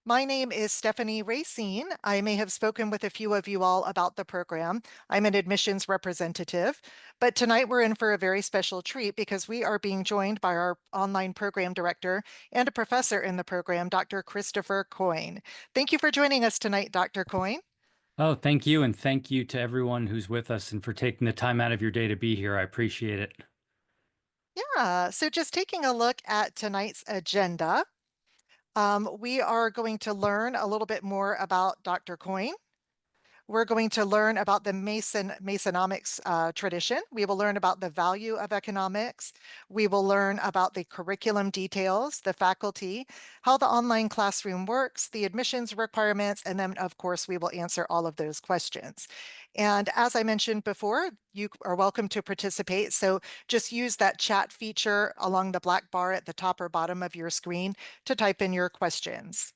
My name is Stephanie Racine. I may have spoken with a few of you all about the program. I'm an admissions representative, but tonight we're in for a very special treat because we are being joined by our online program director and a professor in the program, Dr. Christopher Coyne. Thank you for joining us tonight, Dr. Coyne. Oh, thank you. And thank you to everyone who's with us and for taking the time out of your day to be here. I appreciate it. Yeah, so just taking a look at tonight's agenda, we are going to learn a little bit more about Dr. Coyne. We're going to learn about the Masonomics tradition. We will learn about the value of economics. We will learn about the curriculum details, the faculty, how the online classroom works, the admissions requirements, and then, of course, we will answer all of those questions. And as I mentioned before, you are welcome to participate. So just use that chat feature along the black bar at the top or bottom of your screen to type in your questions.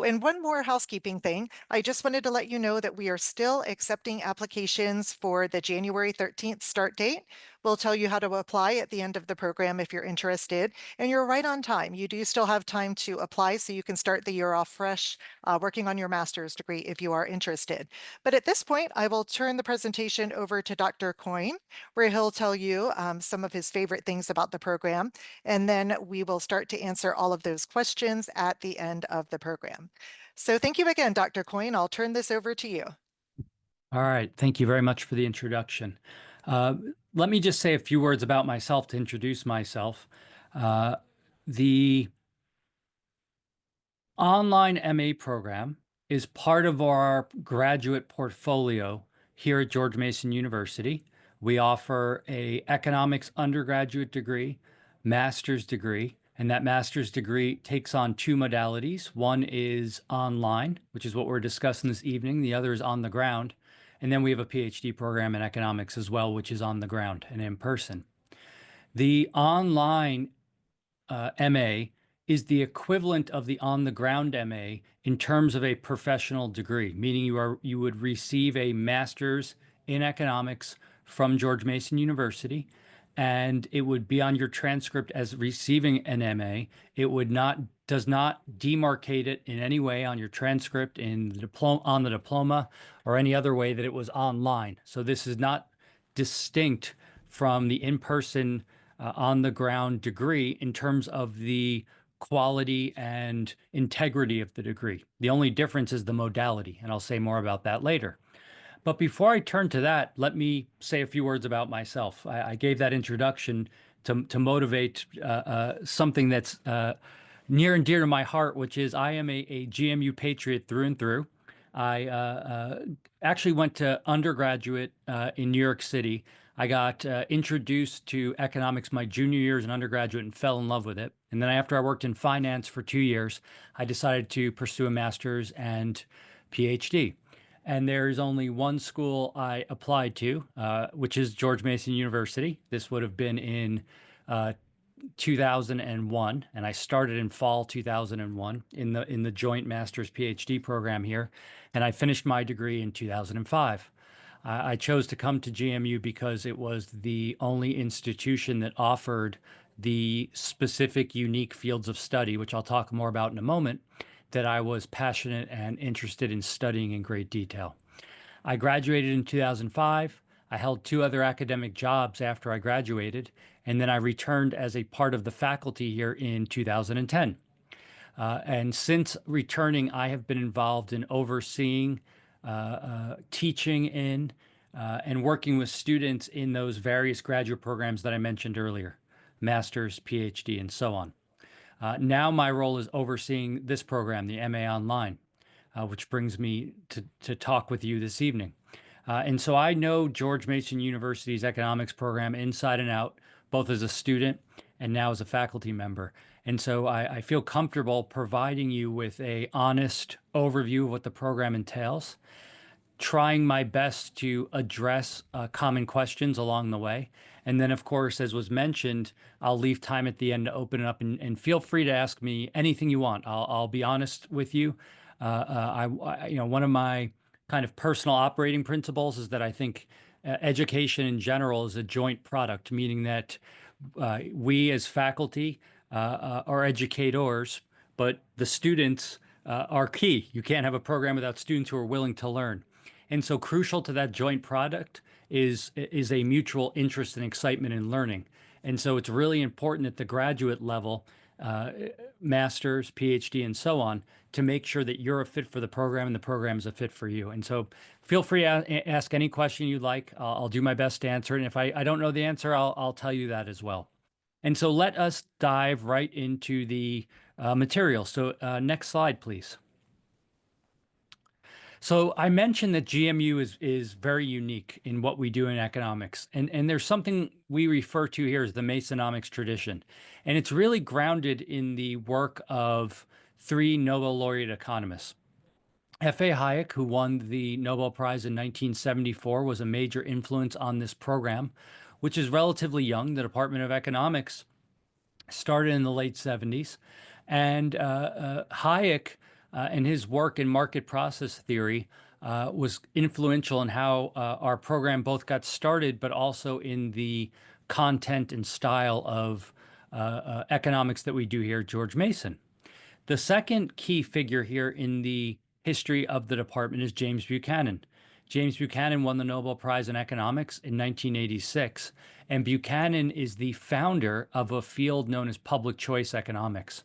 And one more housekeeping thing. I just wanted to let you know that we are still accepting applications for the January 13th start date. We'll tell you how to apply at the end of the program if you're interested. And you're right on time. You do still have time to apply so you can start the year off fresh, working on your master's degree if you are interested. But at this point, I will turn the presentation over to Dr. Coyne, where he'll tell you some of his favorite things about the program. And then we will start to answer all of those questions at the end of the program. So thank you again, Dr. Coyne. I'll turn this over to you. All right. Thank you very much for the introduction. Uh, Let me just say a few words about myself to introduce myself. Uh, the online MA program is part of our graduate portfolio here at George Mason University. We offer a economics undergraduate degree, master's degree, and that master's degree takes on two modalities. One is online, which is what we're discussing this evening. The other is on the ground. And then we have a PhD program in economics as well, which is on the ground and in person. The online MA is the equivalent of the on the ground MA in terms of a professional degree, meaning you would receive a master's in economics from George Mason University, and it would be on your transcript as receiving an MA. It would not does not demarcate it in any way on your transcript in the diploma on the diploma or any other way that it was online. So this is not distinct from the in-person on the ground degree in terms of the quality and integrity of the degree. The only difference is the modality, and I'll say more about that later. But before I turn to that, let me say a few words about myself. I gave that introduction to motivate something that's near and dear to my heart, which is I am a GMU patriot through and through. I actually went to undergraduate in New York City. I got introduced to economics my junior year as an undergraduate and fell in love with it. And then after I worked in finance for 2 years, I decided to pursue a master's and PhD. And there's only one school I applied to, which is George Mason University. This would have been in 2001, and I started in fall 2001 in the joint master's PhD program here, and I finished my degree in 2005. I chose to come to GMU because it was the only institution that offered the specific unique fields of study, which I'll talk more about in a moment, that I was passionate and interested in studying in great detail. I graduated in 2005. I held two other academic jobs after I graduated, and then I returned as a part of the faculty here in 2010. And since returning, I have been involved in overseeing, teaching in, and working with students in those various graduate programs that I mentioned earlier, master's, PhD, and so on. Now my role is overseeing this program, the MA Online, which brings me to talk with you this evening. And so I know George Mason University's economics program inside and out, both as a student and now as a faculty member. And so I feel comfortable providing you with a honest overview of what the program entails, trying my best to address common questions along the way. And then, of course, as was mentioned, I'll leave time at the end to open it up and feel free to ask me anything you want. I'll be honest with you. One of my kind of personal operating principles is that I think education in general is a joint product, meaning that we as faculty are educators, but the students are key. You can't have a program without students who are willing to learn. And so crucial to that joint product is a mutual interest and excitement in learning. And so it's really important at the graduate level, uh, master's, PhD, and so on, to make sure that you're a fit for the program and the program is a fit for you. And so feel free to ask any question you'd like. I'll do my best to answer it. And if I don't know the answer, I'll tell you that as well. And so let us dive right into the material. So next slide, please. So I mentioned that GMU is very unique in what we do in economics. And there's something we refer to here as the Masonomics tradition. And it's really grounded in the work of three Nobel laureate economists. F.A. Hayek, who won the Nobel Prize in 1974, was a major influence on this program, which is relatively young. The Department of Economics started in the late 70s. And Hayek and his work in market process theory was influential in how our program both got started, but also in the content and style of economics that we do here at George Mason. The second key figure here in the history of the department is James Buchanan. James Buchanan won the Nobel Prize in Economics in 1986, and Buchanan is the founder of a field known as public choice economics.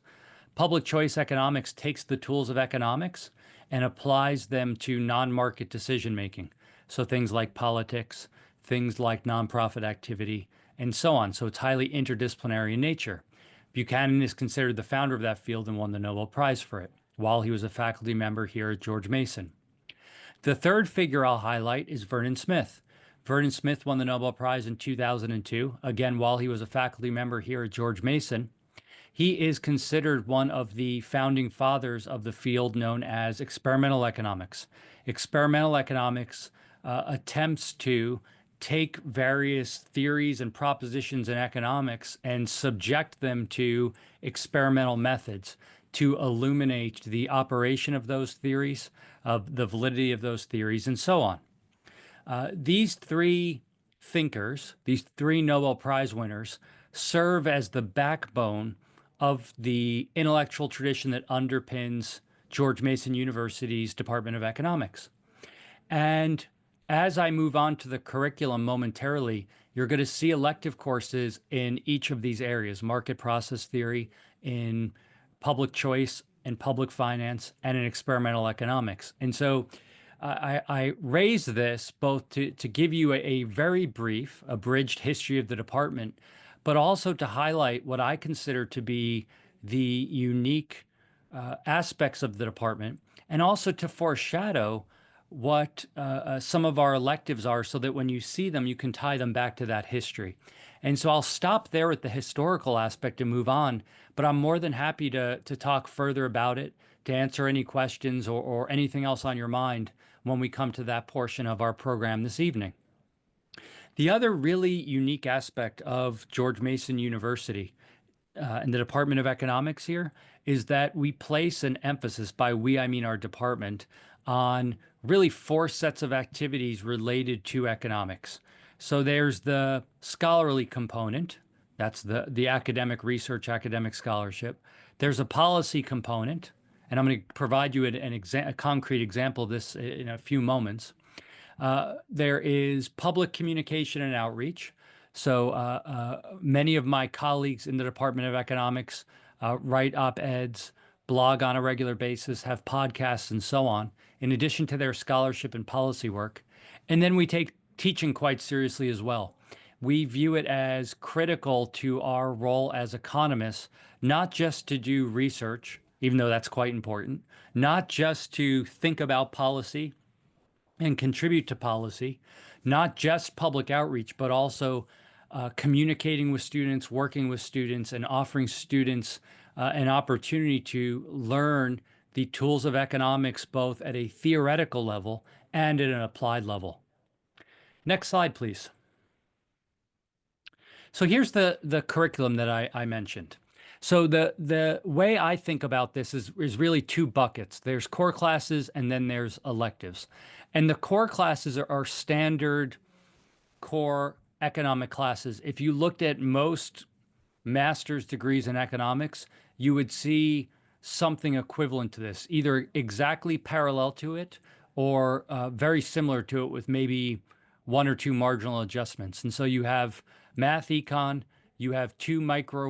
Public choice economics takes the tools of economics and applies them to non-market decision making. So things like politics, things like nonprofit activity, and so on. So it's highly interdisciplinary in nature. Buchanan is considered the founder of that field and won the Nobel Prize for it while he was a faculty member here at George Mason. The third figure I'll highlight is Vernon Smith. Vernon Smith won the Nobel Prize in 2002, again, while he was a faculty member here at George Mason. He is considered one of the founding fathers of the field known as experimental economics. Experimental economics attempts to take various theories and propositions in economics and subject them to experimental methods to illuminate the operation of those theories, of the validity of those theories, and so on. These three thinkers, these three Nobel Prize winners, serve as the backbone of the intellectual tradition that underpins George Mason University's Department of Economics. And as I move on to the curriculum momentarily, you're going to see elective courses in each of these areas: market process theory, in public choice and public finance, and in experimental economics. And so I raise this both to give you a very brief, abridged history of the department, but also to highlight what I consider to be the unique aspects of the department, and also to foreshadow what some of our electives are so that when you see them, you can tie them back to that history. And so I'll stop there with the historical aspect and move on, but I'm more than happy to talk further about it, to answer any questions or anything else on your mind when we come to that portion of our program this evening. The other really unique aspect of George Mason University and the Department of Economics here is that we place an emphasis, by we, I mean our department, on really four sets of activities related to economics. So there's the scholarly component, that's the academic research, academic scholarship. There's a policy component, and I'm going to provide you a concrete example of this in a few moments. There is public communication and outreach. So many of my colleagues in the Department of Economics write op-eds, blog on a regular basis, have podcasts, and so on, in addition to their scholarship and policy work. And then we take teaching quite seriously as well. We view it as critical to our role as economists, not just to do research, even though that's quite important, not just to think about policy and contribute to policy, not just public outreach, but also communicating with students, working with students, and offering students an opportunity to learn the tools of economics both at a theoretical level and at an applied level. Next slide, please. So here's the curriculum that I mentioned. So the way I think about this is really two buckets. There's core classes and then there's electives. And the core classes are standard core economic classes. If you looked at most master's degrees in economics, you would see something equivalent to this, either exactly parallel to it or very similar to it with maybe one or two marginal adjustments. And so you have math econ, you have two micro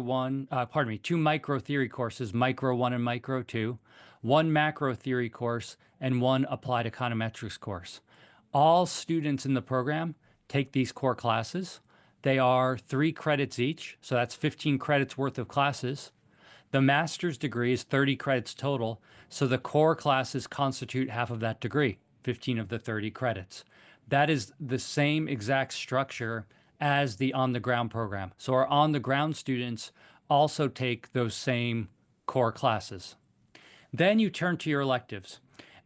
theory courses, micro one and micro two, one macro theory course, and one applied econometrics course. All students in the program take these core classes. They are 3 credits each, so that's 15 credits worth of classes. The master's degree is 30 credits total, so the core classes constitute half of that degree, 15 of the 30 credits. That is the same exact structure as the on the ground program. So our on the ground students also take those same core classes. Then you turn to your electives.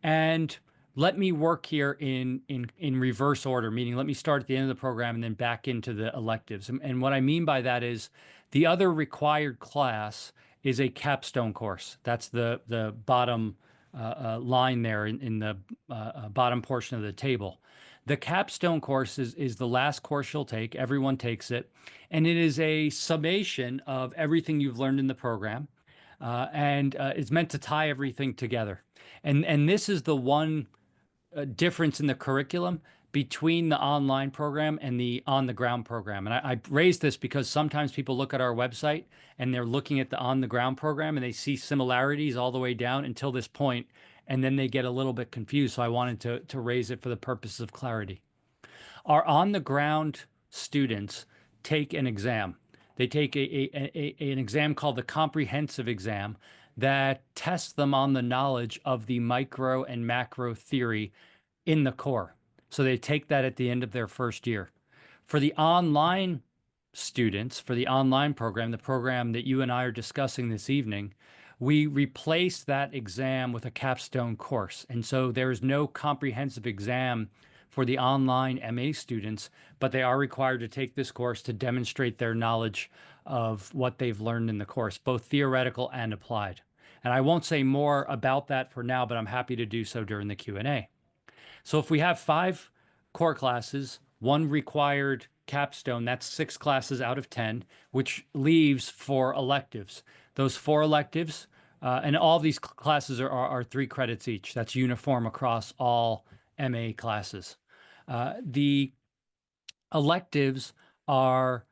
And let me work here in reverse order, meaning let me start at the end of the program and then back into the electives. And what I mean by that is the other required class is a capstone course. That's the bottom line there in the bottom portion of the table. The capstone course is the last course you'll take. Everyone takes it. And it is a summation of everything you've learned in the program and it's meant to tie everything together. And this is the one difference in the curriculum between the online program and the on the ground program. And I raised this because sometimes people look at our website and they're looking at the on the ground program and they see similarities all the way down until this point, and then they get a little bit confused. So I wanted to raise it for the purposes of clarity. Our on the ground students take an exam. They take an exam called the comprehensive exam that tests them on the knowledge of the micro and macro theory in the core. So they take that at the end of their first year. For the online students, for the online program, the program that you and I are discussing this evening, we replace that exam with a capstone course. And so there is no comprehensive exam for the online MA students, but they are required to take this course to demonstrate their knowledge of what they've learned in the course, both theoretical and applied. And I won't say more about that for now, but I'm happy to do so during the Q&A. So if we have 5 core classes, one required capstone, that's 6 classes out of 10, which leaves 4 electives. Those 4 electives, and all these classes are 3 credits each. That's uniform across all MA classes. The electives are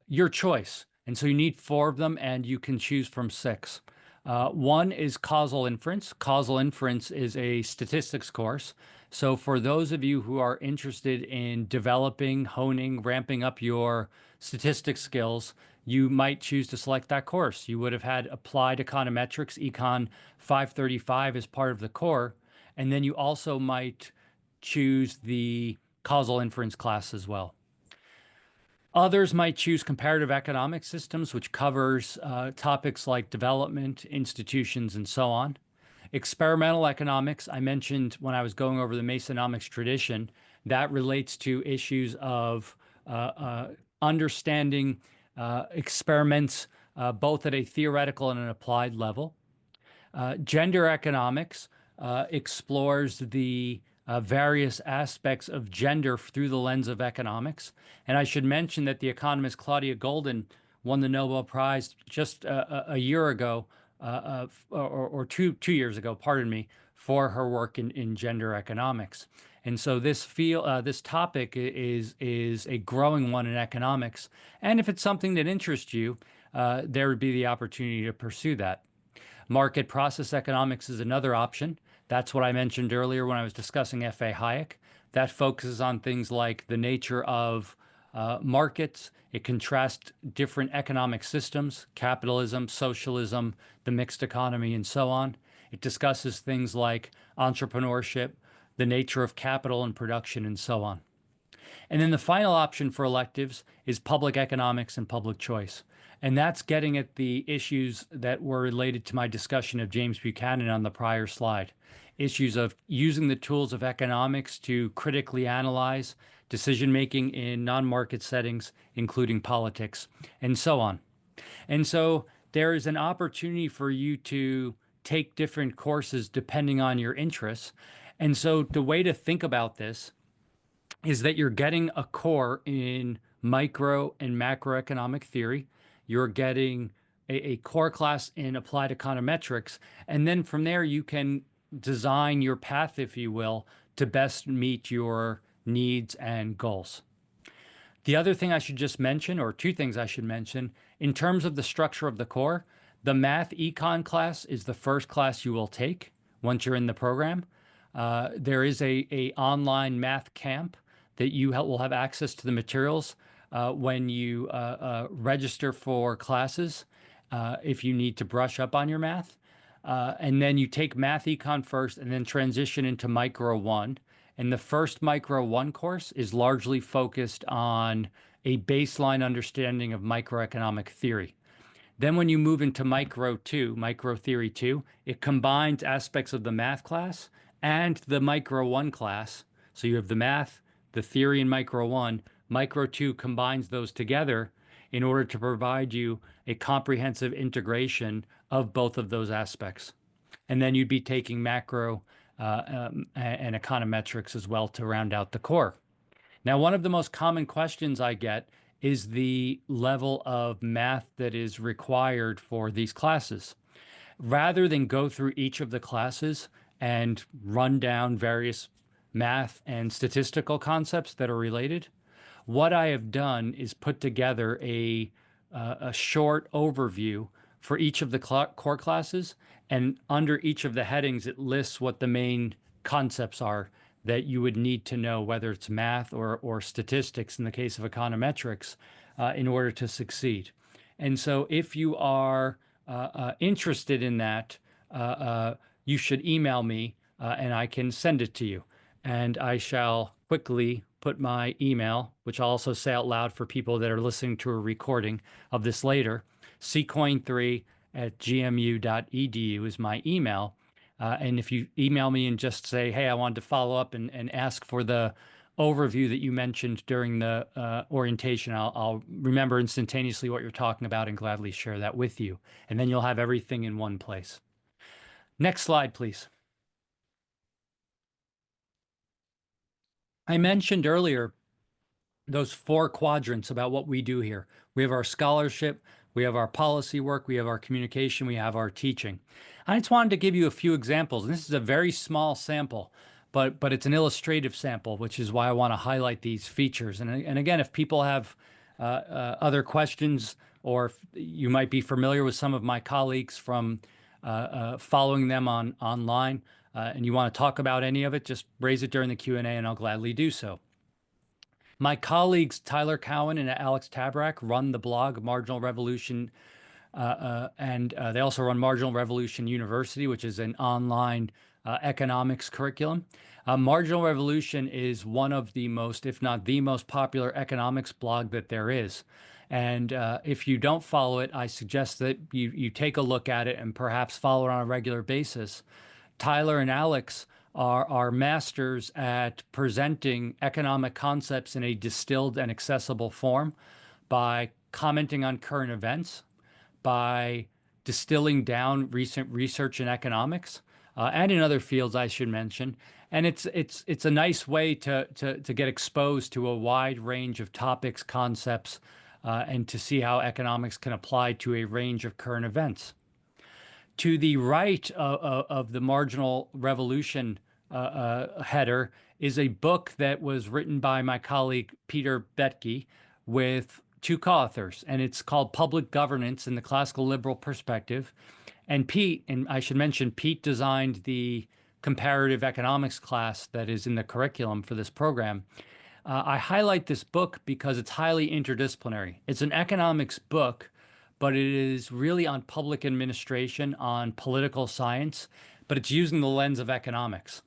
your choice. And so you need 4 of them, and you can choose from 6. One is causal inference. Causal inference is a statistics course. So for those of you who are interested in developing, honing, ramping up your statistics skills, you might choose to select that course. You would have had applied econometrics, Econ 535 as part of the core, and then you also might choose the causal inference class as well. Others might choose comparative economic systems, which covers topics like development, institutions, and so on. Experimental economics, I mentioned when I was going over the Masonomics tradition, that relates to issues of understanding experiments both at a theoretical and an applied level. Gender economics explores the various aspects of gender through the lens of economics. And I should mention that the economist Claudia Goldin won the Nobel Prize just a year ago, or 2 years ago, pardon me, for her work in gender economics. And so this topic is a growing one in economics. And if it's something that interests you, there would be the opportunity to pursue that. Market process economics is another option. That's what I mentioned earlier when I was discussing F.A. Hayek. That focuses on things like the nature of markets. It contrasts different economic systems, capitalism, socialism, the mixed economy, and so on. It discusses things like entrepreneurship, the nature of capital and production, and so on. And then the final option for electives is public economics and public choice. And that's getting at the issues that were related to my discussion of James Buchanan on the prior slide. Issues of using the tools of economics to critically analyze decision making in non-market settings, including politics, and so on. And so there is an opportunity for you to take different courses depending on your interests. And so the way to think about this is that you're getting a core in micro and macroeconomic theory. You're getting a core class in applied econometrics. And then from there, you can design your path, if you will, to best meet your needs and goals. The other thing I should just mention, or two things I should mention, in terms of the structure of the core, the math econ class is the first class you will take once you're in the program. There is a online math camp that will have access to the materials when you register for classes if you need to brush up on your math. And then you take Math Econ first and then transition into Micro 1. And the first Micro 1 course is largely focused on a baseline understanding of microeconomic theory. Then when you move into Micro 2, Micro Theory 2, it combines aspects of the math class and the Micro 1 class. So you have the math, the theory in Micro 1. Micro 2 combines those together in order to provide you a comprehensive integration of both of those aspects. And then you'd be taking macro and econometrics as well to round out the core. Now, one of the most common questions I get is the level of math that is required for these classes. Rather than go through each of the classes and run down various math and statistical concepts that are related, what I have done is put together a short overview for each of the core classes, and under each of the headings, it lists what the main concepts are that you would need to know, whether it's math or statistics in the case of econometrics, in order to succeed. And so, if you are interested in that, you should email me and I can send it to you. And I shall quickly put my email, which I'll also say out loud for people that are listening to a recording of this later. ccoyne3@gmu.edu is my email. And if you email me and just say, hey, I wanted to follow up and ask for the overview that you mentioned during the orientation, I'll remember instantaneously what you're talking about and gladly share that with you. And then you'll have everything in one place. Next slide, please. I mentioned earlier those four quadrants about what we do here. We have our scholarship, we have our policy work, we have our communication, we have our teaching. I just wanted to give you a few examples. And this is a very small sample, but it's an illustrative sample, which is why I want to highlight these features. And again, if people have other questions, or if you might be familiar with some of my colleagues from following them online, and you want to talk about any of it, just raise it during the Q&A and I'll gladly do so. My colleagues Tyler Cowan and Alex Tabrak run the blog Marginal Revolution, and they also run Marginal Revolution University, which is an online economics curriculum. Marginal Revolution is one of the most, if not the most popular economics blog that there is. And if you don't follow it, I suggest that you take a look at it and perhaps follow it on a regular basis. Tyler and Alex are masters at presenting economic concepts in a distilled and accessible form by commenting on current events, by distilling down recent research in economics and in other fields I should mention. And it's a nice way to get exposed to a wide range of topics, concepts, and to see how economics can apply to a range of current events. To the right of the Marginal Revolution header is a book that was written by my colleague Peter Betke with two co-authors, and it's called Public Governance in the Classical Liberal Perspective. And Pete, and I should mention, Pete designed the comparative economics class that is in the curriculum for this program. I highlight this book because it's highly interdisciplinary. It's an economics book, but it is really on public administration, on political science, but it's using the lens of economics.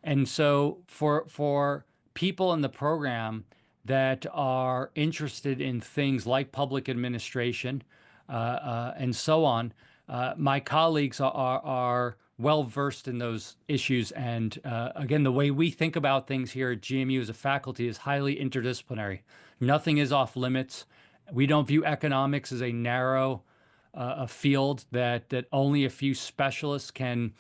And so for people in the program that are interested in things like public administration and so on, my colleagues are well versed in those issues. And again, the way we think about things here at GMU as a faculty is highly interdisciplinary. Nothing is off limits. We don't view economics as a narrow a field that only a few specialists can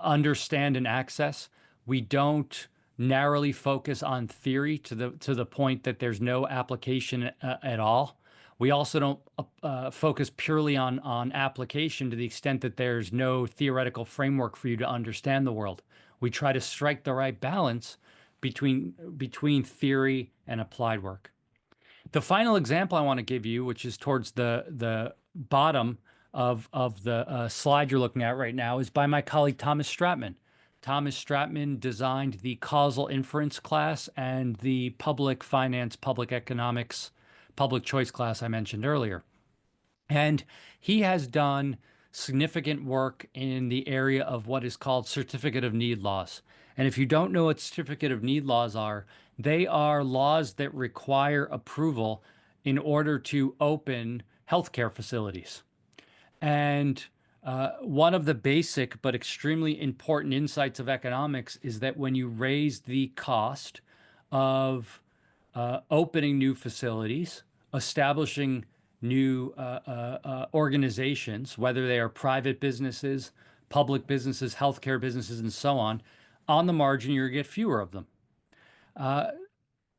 understand and access. We don't narrowly focus on theory to the point that there's no application at all. We also don't focus purely on application to the extent that there's no theoretical framework for you to understand the world. We try to strike the right balance between theory and applied work. The final example I want to give you, which is towards the bottom of the slide you're looking at right now, is by my colleague Thomas Stratman. Thomas Stratman designed the causal inference class and the public finance, public economics, public choice class I mentioned earlier. And he has done significant work in the area of what is called certificate of need laws. And if you don't know what certificate of need laws are, they are laws that require approval in order to open healthcare facilities. And one of the basic but extremely important insights of economics is that when you raise the cost of opening new facilities, establishing new organizations, whether they are private businesses, public businesses, healthcare businesses, and so on the margin, you're going to get fewer of them.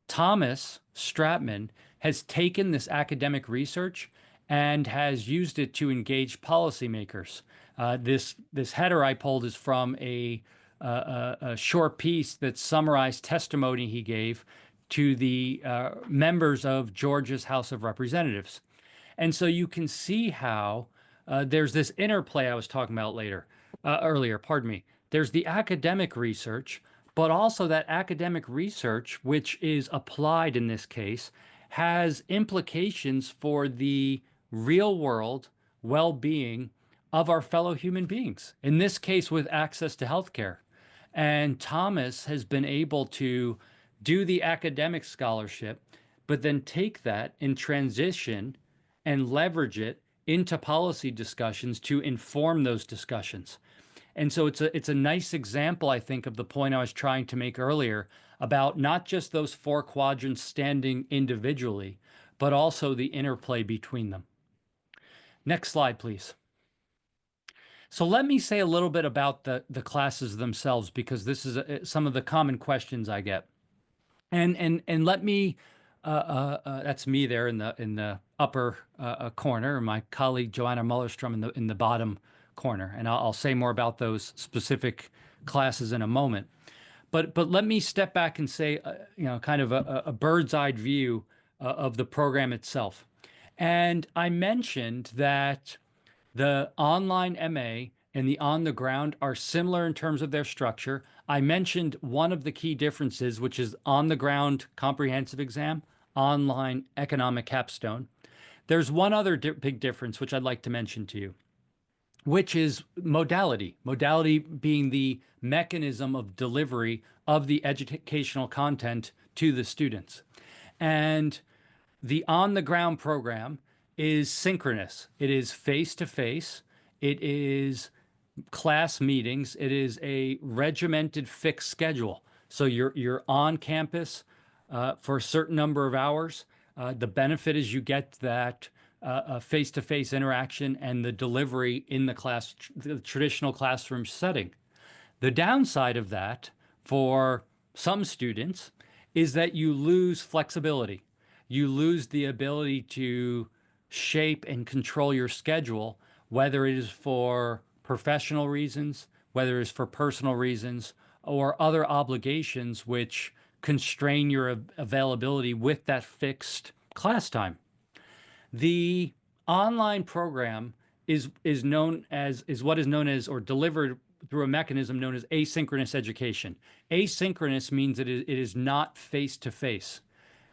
Thomas Stratman has taken this academic research and has used it to engage policymakers. This header I pulled is from a short piece that summarized testimony he gave to the members of Georgia's House of Representatives. And so you can see how there's this interplay I was talking about earlier, pardon me. There's the academic research, but also that academic research, which is applied in this case, has implications for the real world well-being of our fellow human beings, in this case with access to healthcare. And Thomas has been able to do the academic scholarship, but then take that and transition and leverage it into policy discussions to inform those discussions. And so it's a nice example, I think, of the point I was trying to make earlier about not just those four quadrants standing individually, but also the interplay between them. Next slide, please. So let me say a little bit about the classes themselves, because this is some of the common questions I get. And let me that's me there in the upper corner, and my colleague Joanna Mullerstrom in the bottom corner, and I'll say more about those specific classes in a moment. But let me step back and say, kind of a bird's eye view of the program itself. And I mentioned that the online MA and the on the ground are similar in terms of their structure. I mentioned one of the key differences, which is on the ground comprehensive exam, online economic capstone. There's one other big difference, which I'd like to mention to you, which is modality. Modality being the mechanism of delivery of the educational content to the students. And the on the ground program is synchronous. It is face to face. It is class meetings. It is a regimented fixed schedule. So you're on campus for a certain number of hours. The benefit is you get that face-to-face interaction and the delivery in the traditional classroom setting. The downside of that for some students is that you lose flexibility. You lose the ability to shape and control your schedule, whether it is for professional reasons, whether it's for personal reasons, or other obligations which constrain your availability with that fixed class time. The online program is what is known as, or delivered through a mechanism known as asynchronous education. Asynchronous means that it is not face to face,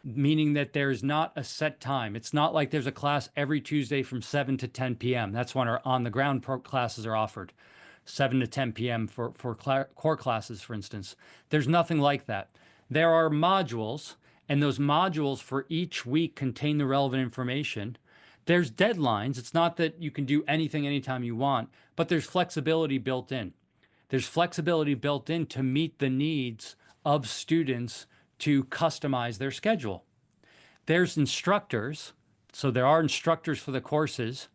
meaning that there is not a set time. It's not like there's a class every Tuesday from 7 to 10 p.m. That's when our on-the-ground classes are offered, 7 to 10 p.m. for core classes, for instance. There's nothing like that. There are modules, and those modules for each week contain the relevant information. There's deadlines. It's not that you can do anything anytime you want, but there's flexibility built in. There's flexibility built in to meet the needs of students to customize their schedule. There's instructors, so there are instructors for the courses.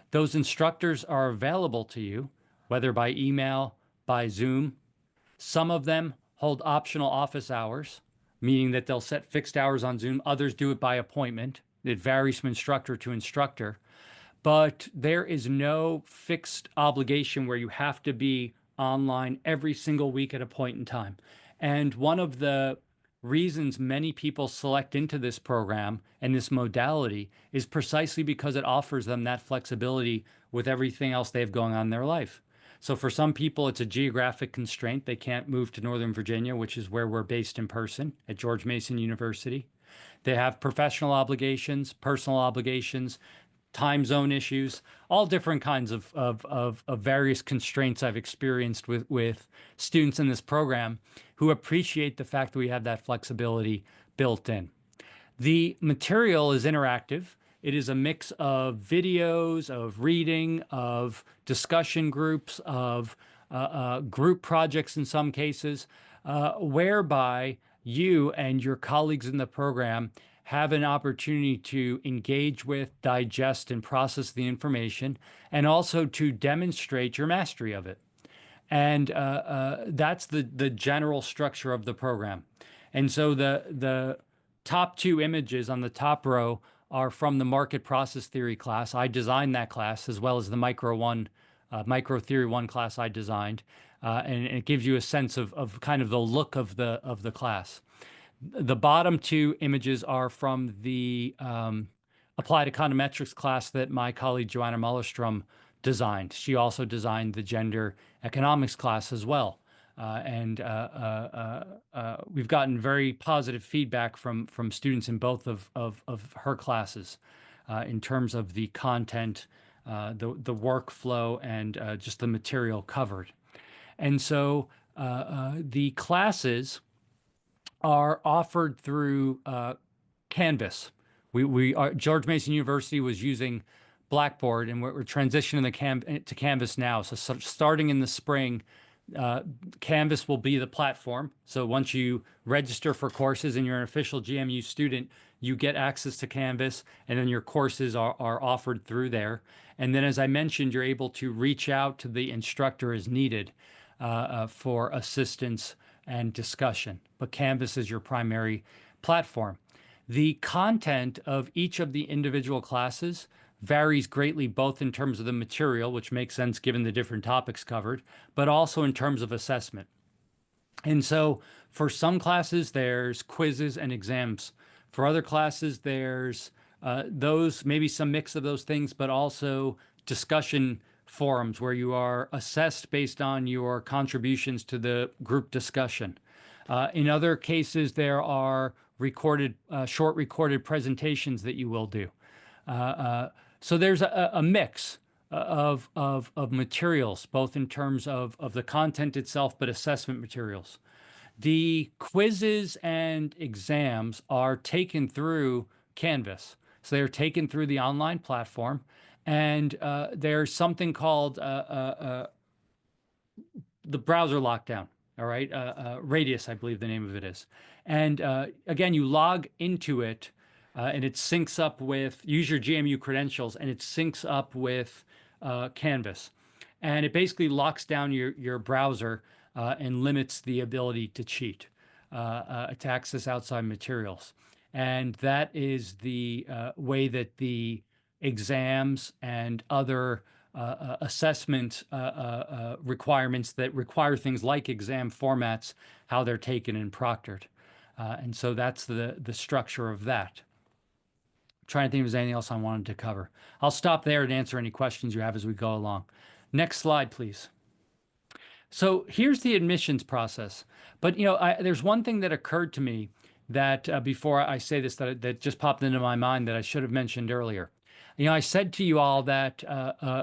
Those instructors are available to you, whether by email, by Zoom. Some of them hold optional office hours, meaning that they'll set fixed hours on Zoom. Others do it by appointment. It varies from instructor to instructor, but there is no fixed obligation where you have to be online every single week at a point in time. And one of the reasons many people select into this program and this modality is precisely because it offers them that flexibility with everything else they have going on in their life. So for some people, it's a geographic constraint. They can't move to Northern Virginia, which is where we're based in person at George Mason University. They have professional obligations, personal obligations, time zone issues, all different kinds of various constraints I've experienced with students in this program who appreciate the fact that we have that flexibility built in. The material is interactive. It is a mix of videos, of reading, of discussion groups, of group projects in some cases, whereby you and your colleagues in the program have an opportunity to engage with, digest, and process the information, and also to demonstrate your mastery of it. And that's the general structure of the program. And so the top two images on the top row are from the market process theory class. I designed that class as well as the micro theory one class I designed, and it gives you a sense of kind of the look of the class. The bottom two images are from the applied econometrics class that my colleague Joanna Mullerstrom designed. She also designed the gender economics class as well. We've gotten very positive feedback from students in both of her classes in terms of the content, the workflow, and just the material covered. And so the classes are offered through Canvas. George Mason University was using Blackboard, and we're transitioning to Canvas now. So starting in the spring, Canvas will be the platform. So once you register for courses and you're an official GMU student, you get access to Canvas, and then your courses are offered through there. And then, as I mentioned, you're able to reach out to the instructor as needed for assistance and discussion. But Canvas is your primary platform. The content of each of the individual classes varies greatly, both in terms of the material, which makes sense given the different topics covered, but also in terms of assessment. And so for some classes, there's quizzes and exams. For other classes, there's those, maybe some mix of those things, but also discussion forums where you are assessed based on your contributions to the group discussion. In other cases, there are short recorded presentations that you will do. So there's a mix of materials, both in terms of the content itself, but assessment materials. The quizzes and exams are taken through Canvas. So they're taken through the online platform. And there's something called the browser lockdown. All right. Radius, I believe the name of it is. And again, you log into it and it syncs up with, use your GMU credentials, and it syncs up with Canvas. And it basically locks down your browser and limits the ability to cheat, to access outside materials. And that is the way that the exams and other assessment requirements that require things like exam formats, how they're taken and proctored. And so that's the structure of that. Trying to think if there's anything else I wanted to cover. I'll stop there and answer any questions you have as we go along. Next slide, please. So here's the admissions process. But there's one thing that occurred to me that before I say this, that just popped into my mind that I should have mentioned earlier. I said to you all that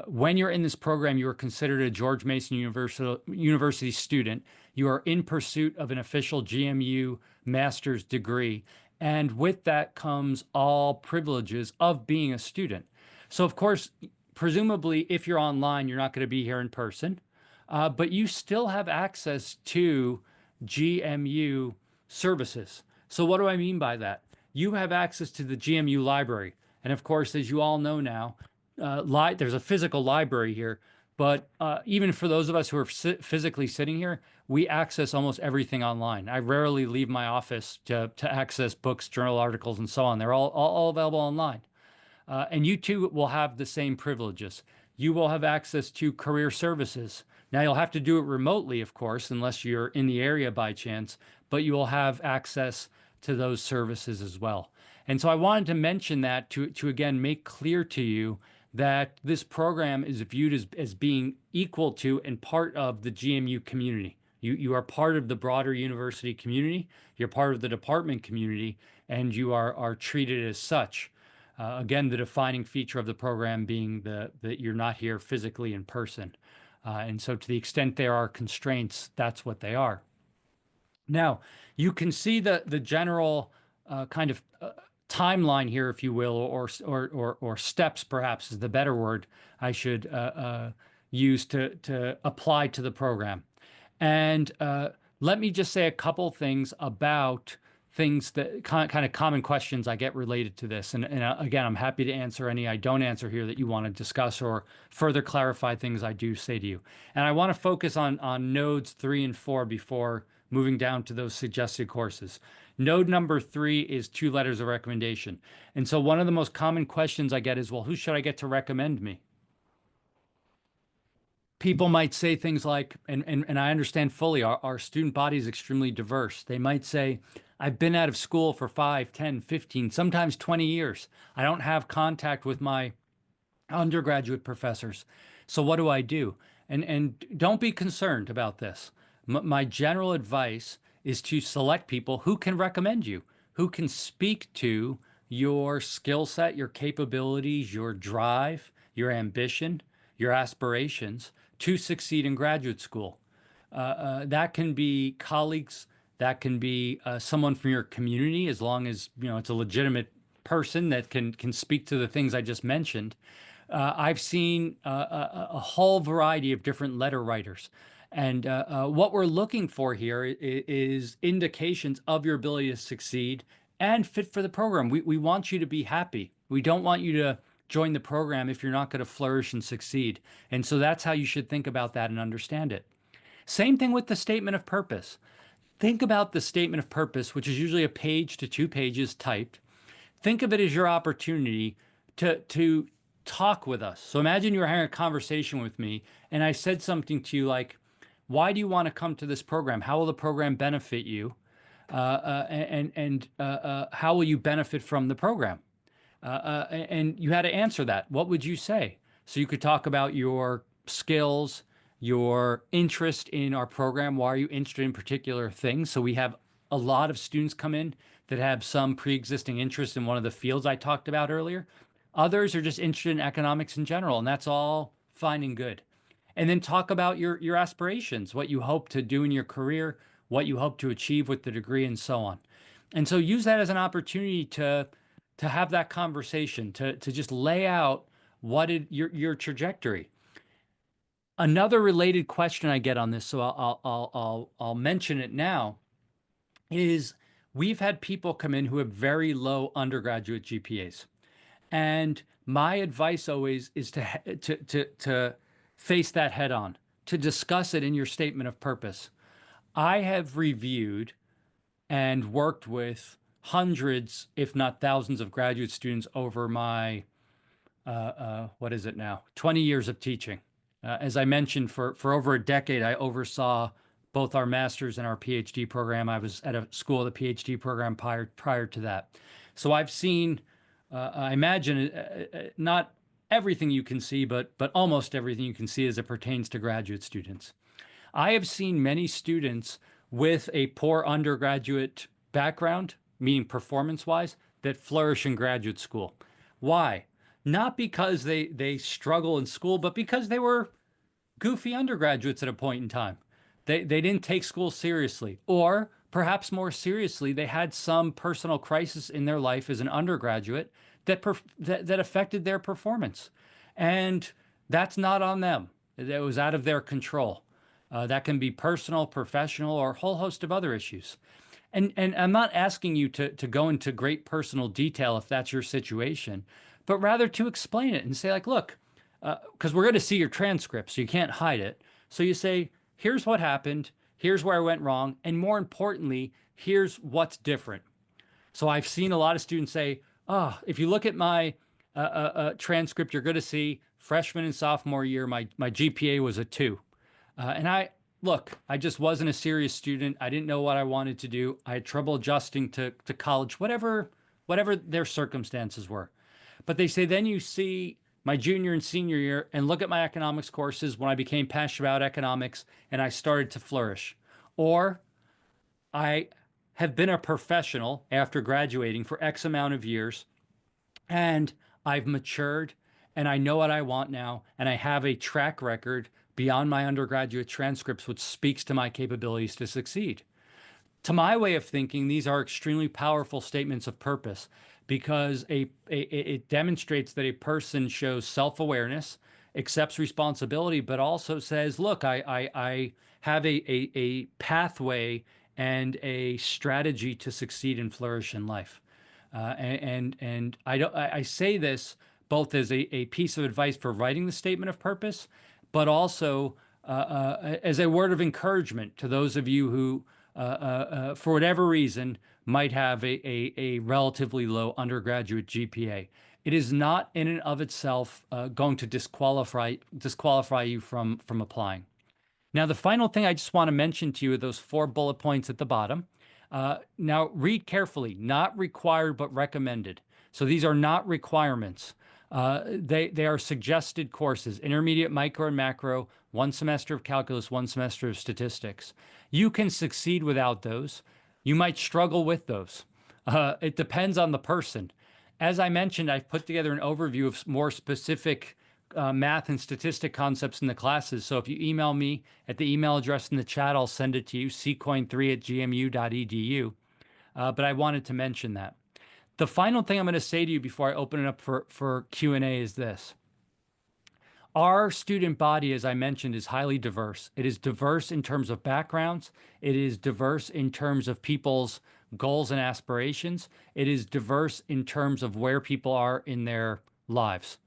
when you're in this program, you are considered a George Mason University student. You are in pursuit of an official GMU master's degree. And with that comes all privileges of being a student. So, of course, presumably, if you're online, you're not going to be here in person, but you still have access to GMU services. So what do I mean by that? You have access to the GMU library. And of course, as you all know now, there's a physical library here, But even for those of us who are physically sitting here, we access almost everything online. I rarely leave my office to access books, journal articles, and so on. They're all available online. And you too will have the same privileges. You will have access to career services. Now, you'll have to do it remotely, of course, unless you're in the area by chance, but you will have access to those services as well. And so I wanted to mention that to again make clear to you that this program is viewed as being equal to and part of the GMU community. You are part of the broader university community, you're part of the department community, and you are treated as such. Again, the defining feature of the program being that you're not here physically in person. And so to the extent there are constraints, that's what they are. Now, you can see the general kind of timeline here, if you will, or steps, perhaps is the better word I should use to apply to the program. And let me just say a couple things about things that kind of common questions I get related to this. And again, I'm happy to answer any I don't answer here that you want to discuss or further clarify things I do say to you. And I want to focus on nodes 3 and 4 before moving down to those suggested courses. Node number 3 is 2 letters of recommendation. And so one of the most common questions I get is, well, who should I get to recommend me? People might say things like, and I understand fully, our student body is extremely diverse. They might say, I've been out of school for 5, 10, 15, sometimes 20 years. I don't have contact with my undergraduate professors. So what do I do? And don't be concerned about this. My general advice is to select people who can recommend you, who can speak to your skill set, your capabilities, your drive, your ambition, your aspirations to succeed in graduate school. That can be colleagues, that can be someone from your community, as long as it's a legitimate person that can speak to the things I just mentioned. I've seen a whole variety of different letter writers. And what we're looking for here is indications of your ability to succeed and fit for the program. We want you to be happy. We don't want you to join the program if you're not going to flourish and succeed. And so that's how you should think about that and understand it. Same thing with the statement of purpose. Think about the statement of purpose, which is usually a page to 2 pages typed. Think of it as your opportunity to talk with us. So imagine you were having a conversation with me and I said something to you like, why do you want to come to this program? How will the program benefit you? And how will you benefit from the program? And you had to answer that. What would you say? So you could talk about your skills, your interest in our program. Why are you interested in particular things? So we have a lot of students come in that have some pre-existing interest in one of the fields I talked about earlier. Others are just interested in economics in general, and that's all fine and good. And then talk about your aspirations, what you hope to do in your career, what you hope to achieve with the degree, and so on. And so use that as an opportunity to have that conversation, to just lay out your trajectory. Another related question I get on this, so I'll mention it now, is we've had people come in who have very low undergraduate GPAs. And my advice always is to face that head on, to discuss it in your statement of purpose. I have reviewed and worked with hundreds, if not thousands, of graduate students over my, what is it now, 20 years of teaching. As I mentioned, for over a decade, I oversaw both our master's and our PhD program. I was at a school of the PhD program prior to that. So I've seen, I imagine, not everything you can see, but almost everything you can see as it pertains to graduate students. I have seen many students with a poor undergraduate background, meaning performance-wise, that flourish in graduate school. Why? Not because they struggle in school, but because they were goofy undergraduates at a point in time. They didn't take school seriously, or perhaps more seriously, they had some personal crisis in their life as an undergraduate that affected their performance, and that's not on them. It was out of their control. That can be personal, professional, or a whole host of other issues. And I'm not asking you to go into great personal detail if that's your situation, but rather to explain it and say, like, look, because we're going to see your transcript, so you can't hide it. So you say, here's what happened, here's where I went wrong, and more importantly, here's what's different. So I've seen a lot of students say, oh, if you look at my transcript, you're going to see freshman and sophomore year, my GPA was a 2. And I just wasn't a serious student. I didn't know what I wanted to do. I had trouble adjusting to college, whatever their circumstances were. But they say, then you see my junior and senior year and look at my economics courses when I became passionate about economics and I started to flourish. Or I have been a professional after graduating for X amount of years and I've matured and I know what I want now and I have a track record beyond my undergraduate transcripts, which speaks to my capabilities to succeed. To my way of thinking, these are extremely powerful statements of purpose because it demonstrates that a person shows self-awareness, accepts responsibility, but also says, look, I have a pathway and a strategy to succeed and flourish in life. And I say this both as a piece of advice for writing the statement of purpose, but also as a word of encouragement to those of you who, for whatever reason, might have a relatively low undergraduate GPA. It is not in and of itself going to disqualify you from applying. Now, the final thing I just want to mention to you are those 4 bullet points at the bottom. Now, read carefully, not required, but recommended. So these are not requirements. They are suggested courses, intermediate micro and macro, 1 semester of calculus, 1 semester of statistics. You can succeed without those. You might struggle with those. It depends on the person. As I mentioned, I've put together an overview of more specific math and statistic concepts in the classes. So if you email me at the email address in the chat, I'll send it to you, ccoin3@gmu.edu. But I wanted to mention that. The final thing I'm going to say to you before I open it up for Q&A is this. Our student body, as I mentioned, is highly diverse. It is diverse in terms of backgrounds. It is diverse in terms of people's goals and aspirations. It is diverse in terms of where people are in their lives.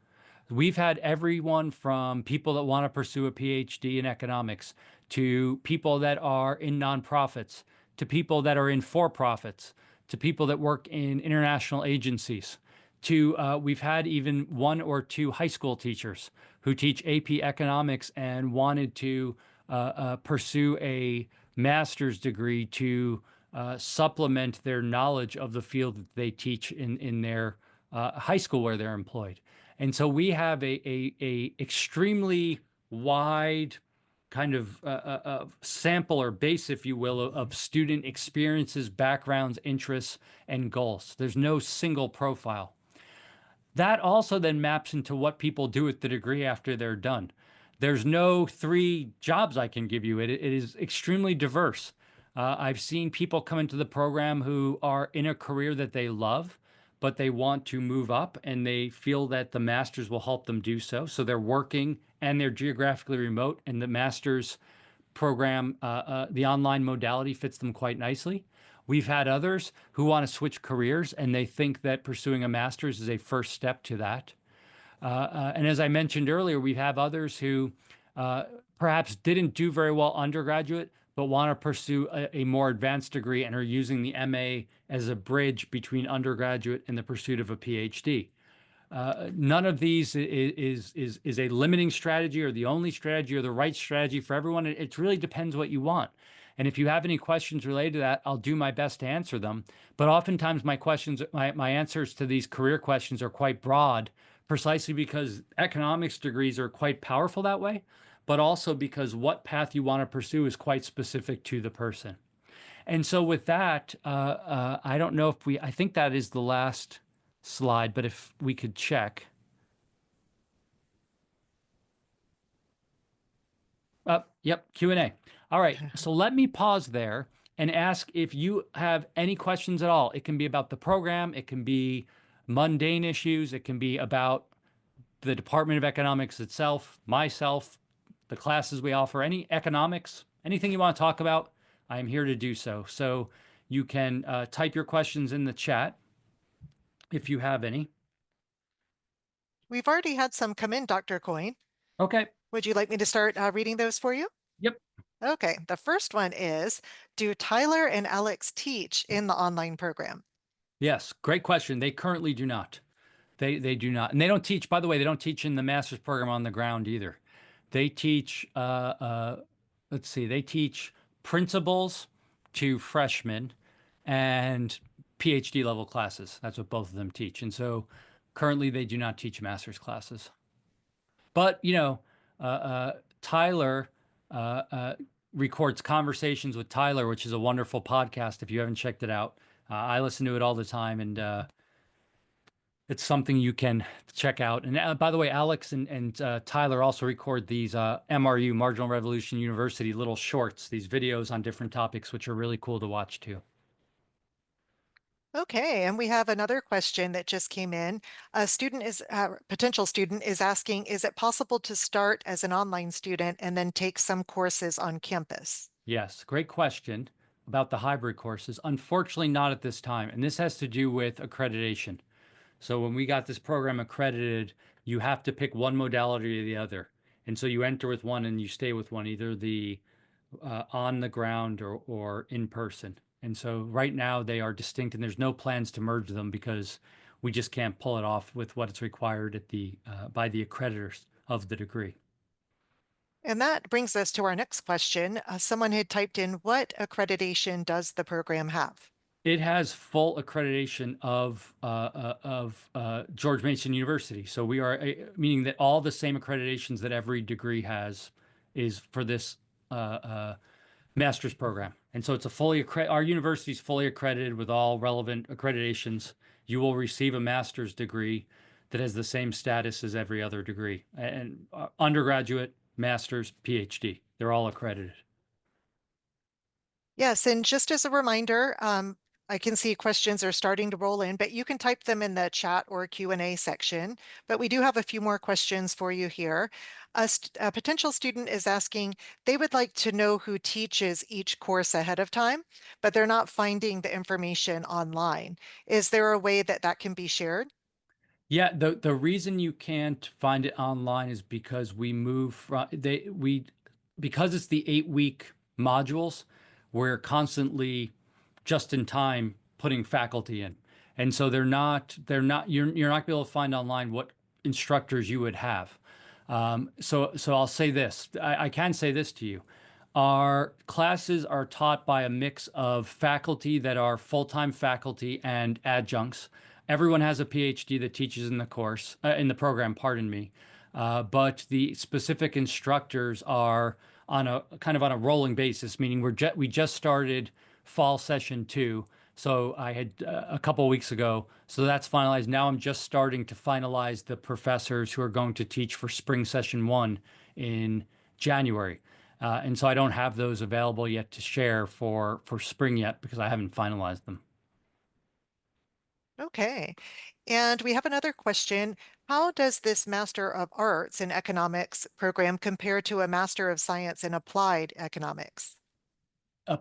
We've had everyone from people that want to pursue a PhD in economics to people that are in nonprofits, to people that are in for-profits, to people that work in international agencies, to we've had even 1 or 2 high school teachers who teach AP economics and wanted to pursue a master's degree to supplement their knowledge of the field that they teach in their high school where they're employed. And so we have a extremely wide kind of sample or base, if you will, of student experiences, backgrounds, interests, and goals. There's no single profile. That also then maps into what people do with the degree after they're done. There's no 3 jobs I can give you. It is extremely diverse. I've seen people come into the program who are in a career that they love, but they want to move up and they feel that the master's will help them do so. So they're working and they're geographically remote, and the master's program, the online modality fits them quite nicely. We've had others who want to switch careers and they think that pursuing a master's is a first step to that. And as I mentioned earlier, we have others who perhaps didn't do very well undergraduate, but want to pursue a more advanced degree and are using the MA as a bridge between undergraduate and the pursuit of a PhD. None of these is a limiting strategy or the only strategy or the right strategy for everyone. It really depends what you want. And if you have any questions related to that, I'll do my best to answer them. But oftentimes my answers to these career questions are quite broad, precisely because economics degrees are quite powerful that way, but also because what path you want to pursue is quite specific to the person. And so with that, I don't know if I think that is the last slide, but if we could check. Yep, Q&A. All right, so let me pause there and ask if you have any questions at all. It can be about the program, it can be mundane issues, it can be about the Department of Economics itself, myself, the classes we offer, any economics, anything you want to talk about, I'm here to do so. So you can type your questions in the chat if you have any. We've already had some come in, Dr. Coyne. Okay. Would you like me to start reading those for you? Yep. Okay, the first one is, do Tyler and Alex teach in the online program? Yes. Great question. They currently do not. They do not, and they don't teach. By the way, they don't teach in the master's program on the ground either. They teach. Let's see. They teach principles to freshmen and PhD level classes. That's what both of them teach. And so currently they do not teach master's classes. But Tyler uh, uh, records Conversations with Tyler, which is a wonderful podcast. If you haven't checked it out, I listen to it all the time, and it's something you can check out. And by the way, Alex and Tyler also record these MRU, Marginal Revolution University, little shorts, these videos on different topics, which are really cool to watch too. Okay, and we have another question that just came in. Potential student is asking, is it possible to start as an online student and then take some courses on campus? Yes, great question about the hybrid courses. Unfortunately, not at this time. And this has to do with accreditation. So when we got this program accredited, you have to pick one modality or the other. And so you enter with one and you stay with one, either the on the ground or in person. And so right now they are distinct, and there's no plans to merge them because we just can't pull it off with what is required at the by the accreditors of the degree. And that brings us to our next question. Someone had typed in, what accreditation does the program have? It has full accreditation of George Mason University. So we are meaning that all the same accreditations that every degree has is for this master's program. And so it's a our university is fully accredited with all relevant accreditations. You will receive a master's degree that has the same status as every other degree, and undergraduate, master's, PhD. They're all accredited. Yes, and just as a reminder, I can see questions are starting to roll in, but you can type them in the chat or Q&A section. But we do have a few more questions for you here. A potential student is asking, they would like to know who teaches each course ahead of time, but they're not finding the information online. Is there a way that that can be shared? Yeah, the reason you can't find it online is because we because it's the 8 week modules, we're constantly just in time putting faculty in. And so they're not you're not gonna be able to find online what instructors you would have. So I'll say this. I can say this to you. Our classes are taught by a mix of faculty that are full-time faculty and adjuncts. Everyone has a PhD that teaches in the course, in the program, pardon me. But the specific instructors are on a kind of on a rolling basis, meaning we just started fall session 2. So I had a couple of weeks ago. So that's finalized. Now I'm just starting to finalize the professors who are going to teach for spring session 1 in January. And so I don't have those available yet to share for spring yet because I haven't finalized them. Okay. And we have another question. How does this Master of Arts in Economics program compare to a Master of Science in Applied Economics?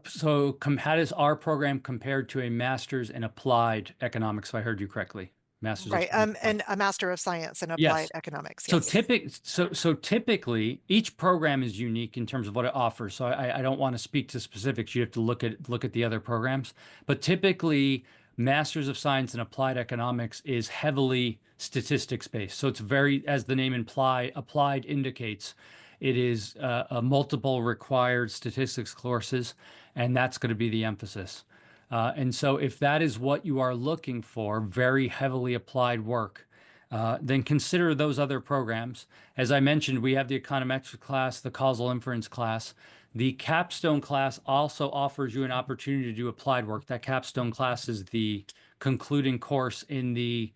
So how does our program compared to a master's in applied economics, if I heard you correctly? Master's of Right. Science applied. And a Master of Science in Applied Yes. Economics. So Yes. typically each program is unique in terms of what it offers. So I don't want to speak to specifics. You have to look at the other programs. But typically, Masters of Science in Applied Economics is heavily statistics based. So it's very, as the name applied indicates, it is a multiple required statistics courses, and that's going to be the emphasis. And so if that is what you are looking for, very heavily applied work, then consider those other programs. As I mentioned, we have the econometrics class, the causal inference class. The capstone class also offers you an opportunity to do applied work. That capstone class is the concluding course in the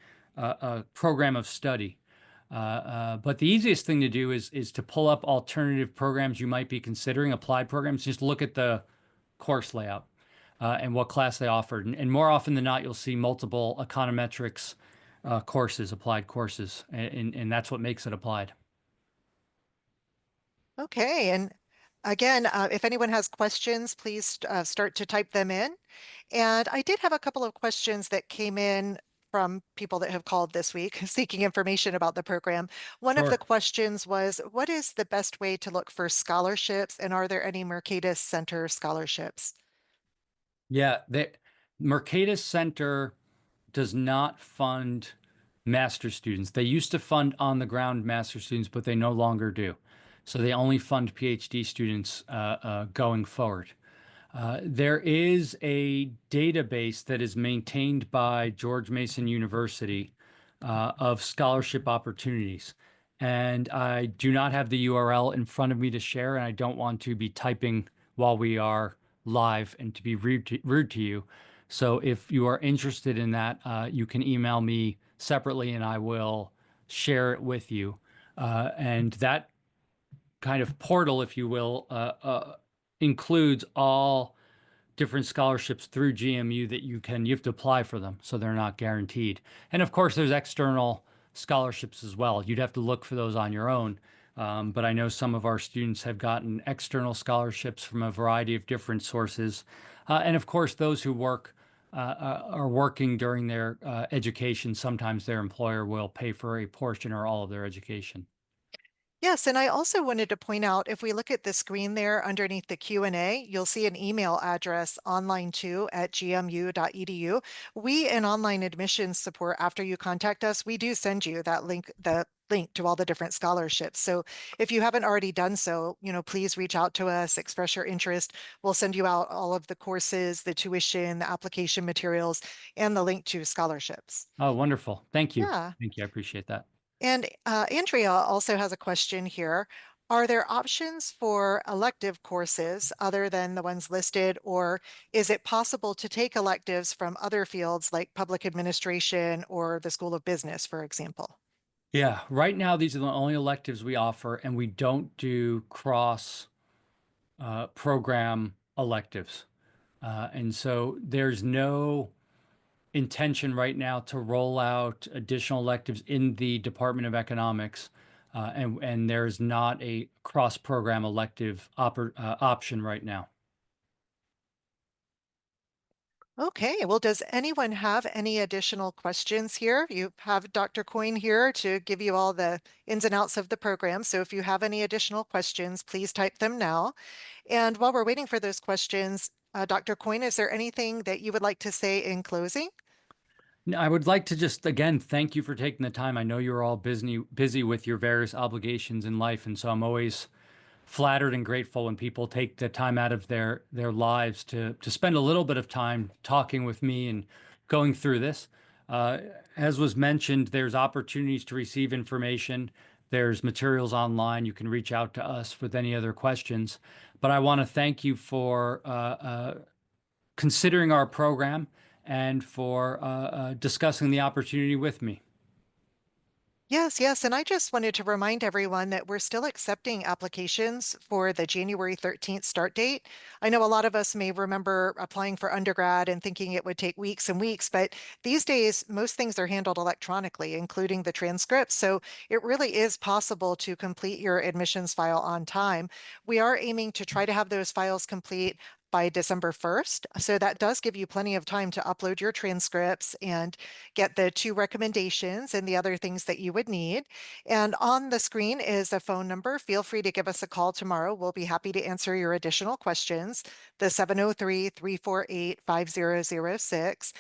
program of study. But the easiest thing to do is to pull up alternative programs you might be considering, applied programs. Just look at the course layout and what class they offered. And more often than not, you'll see multiple econometrics courses, applied courses, and that's what makes it applied. Okay. And again, if anyone has questions, please start to type them in. And I did have a couple of questions that came in from people that have called this week seeking information about the program. One of the Sure. questions was, what is the best way to look for scholarships, and are there any Mercatus Center scholarships? Yeah, the Mercatus Center does not fund master students. They used to fund on the ground master students, but they no longer do. So they only fund PhD students going forward. There is a database that is maintained by George Mason University of scholarship opportunities. And I do not have the URL in front of me to share, and I don't want to be typing while we are live and to be rude to you. So if you are interested in that, you can email me separately and I will share it with you. And that kind of portal, if you will, includes all different scholarships through GMU that you have to apply for them, so they're not guaranteed. And of course, there's external scholarships as well. You'd have to look for those on your own. But I know some of our students have gotten external scholarships from a variety of different sources. And of course, those who are working during their education, sometimes their employer will pay for a portion or all of their education. Yes, and I also wanted to point out, if we look at the screen there underneath the Q&A, you'll see an email address online too at gmu.edu. We in online admissions support, after you contact us, we do send you that link, the link to all the different scholarships. So if you haven't already done so, please reach out to us, express your interest. We'll send you out all of the courses, the tuition, the application materials, and the link to scholarships. Oh, wonderful. Thank you. Yeah. Thank you. I appreciate that. And Andrea also has a question here. Are there options for elective courses other than the ones listed, or is it possible to take electives from other fields like public administration or the School of Business, for example? Yeah, right now these are the only electives we offer, and we don't do cross program electives. And so there's no intention right now to roll out additional electives in the Department of Economics. And there's not a cross program elective option right now. Okay, well, does anyone have any additional questions here? You have Dr. Coyne here to give you all the ins and outs of the program. So if you have any additional questions, please type them now. And while we're waiting for those questions, Dr. Coyne, is there anything that you would like to say in closing? I would like to just again thank you for taking the time. I know you're all busy with your various obligations in life, and so I'm always flattered and grateful when people take the time out of their lives to spend a little bit of time talking with me and going through this. Uh, as was mentioned, there's opportunities to receive information. There's materials online. You can reach out to us with any other questions. But I want to thank you for considering our program and for discussing the opportunity with me. Yes, yes. And I just wanted to remind everyone that we're still accepting applications for the January 13th start date. I know a lot of us may remember applying for undergrad and thinking it would take weeks and weeks, but these days, most things are handled electronically, including the transcripts. So it really is possible to complete your admissions file on time. We are aiming to try to have those files complete by December 1st. So that does give you plenty of time to upload your transcripts and get the two recommendations and the other things that you would need. And on the screen is a phone number. Feel free to give us a call tomorrow. We'll be happy to answer your additional questions. The 703-348-5006.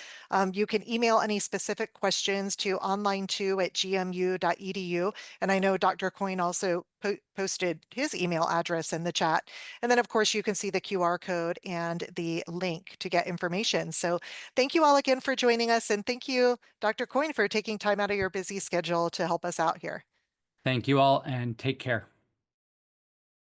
You can email any specific questions to online2@gmu.edu. And I know Dr. Coyne also posted his email address in the chat. And then, of course, you can see the QR code and the link to get information. So thank you all again for joining us. And thank you, Dr. Coyne, for taking time out of your busy schedule to help us out here. Thank you all and take care.